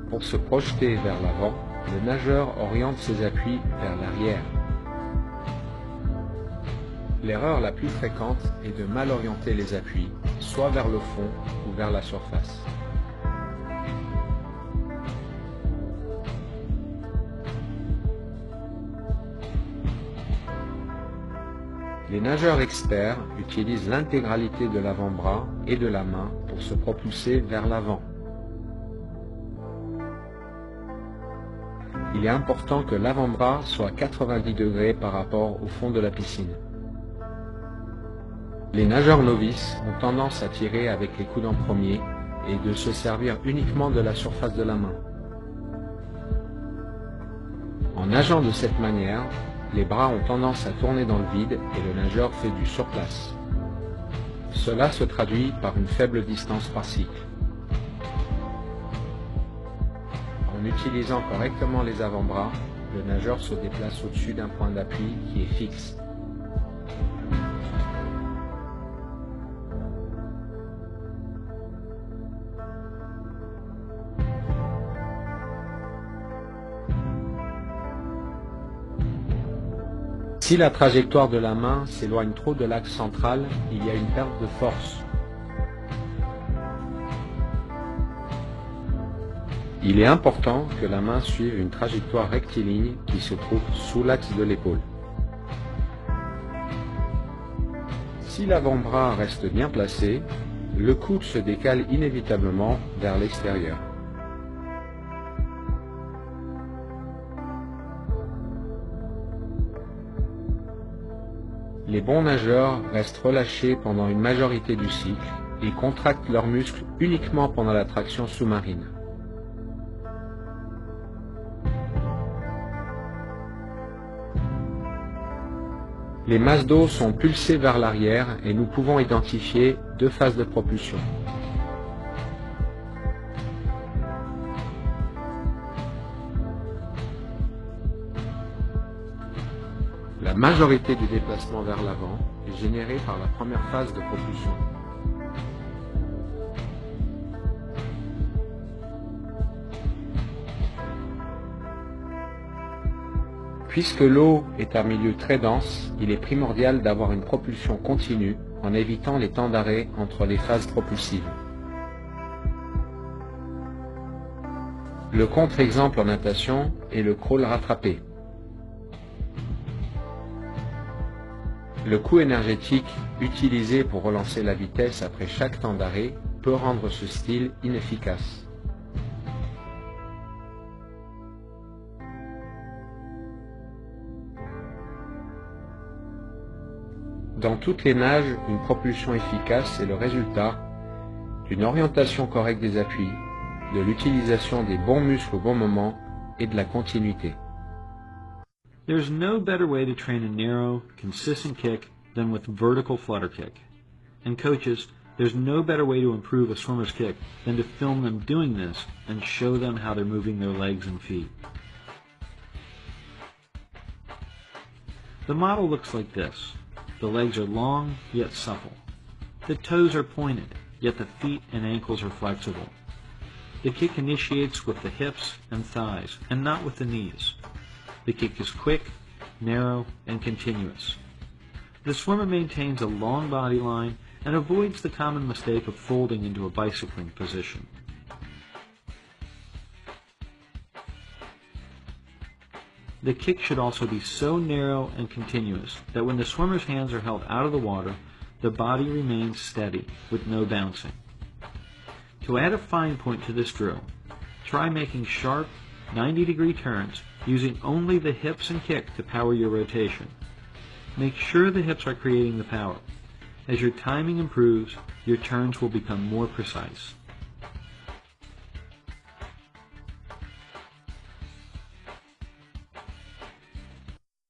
Pour se projeter vers l'avant, le nageur oriente ses appuis vers l'arrière. L'erreur la plus fréquente est de mal orienter les appuis, soit vers le fond ou vers la surface. Les nageurs experts utilisent l'intégralité de l'avant-bras et de la main pour se propulser vers l'avant. Il est important que l'avant-bras soit à 90 degrés par rapport au fond de la piscine. Les nageurs novices ont tendance à tirer avec les coudes en premier et de se servir uniquement de la surface de la main. En nageant de cette manière, les bras ont tendance à tourner dans le vide et le nageur fait du surplace. Cela se traduit par une faible distance par cycle. En utilisant correctement les avant-bras, le nageur se déplace au-dessus d'un point d'appui qui est fixe. Si la trajectoire de la main s'éloigne trop de l'axe central, il y a une perte de force. Il est important que la main suive une trajectoire rectiligne qui se trouve sous l'axe de l'épaule. Si l'avant-bras reste bien placé, le coude se décale inévitablement vers l'extérieur. Les bons nageurs restent relâchés pendant une majorité du cycle et contractent leurs muscles uniquement pendant la traction sous-marine. Les masses d'eau sont pulsées vers l'arrière et nous pouvons identifier deux phases de propulsion. La majorité du déplacement vers l'avant est générée par la première phase de propulsion. Puisque l'eau est un milieu très dense, il est primordial d'avoir une propulsion continue en évitant les temps d'arrêt entre les phases propulsives. Le contre-exemple en natation est le crawl rattrapé. Le coût énergétique utilisé pour relancer la vitesse après chaque temps d'arrêt peut rendre ce style inefficace. Dans toutes les nages, une propulsion efficace est le résultat d'une orientation correcte des appuis, de l'utilisation des bons muscles au bon moment et de la continuité. There's no better way to train a narrow, consistent kick than with vertical flutter kick. And coaches, there's no better way to improve a swimmer's kick than to film them doing this and show them how they're moving their legs and feet. The model looks like this. The legs are long, yet supple. The toes are pointed, yet the feet and ankles are flexible. The kick initiates with the hips and thighs, and not with the knees. The kick is quick, narrow, and continuous. The swimmer maintains a long body line and avoids the common mistake of folding into a bicycling position. The kick should also be so narrow and continuous that when the swimmer's hands are held out of the water, the body remains steady with no bouncing. To add a fine point to this drill, try making sharp 90-degree turns using only the hips and kick to power your rotation. Make sure the hips are creating the power. As your timing improves, your turns will become more precise.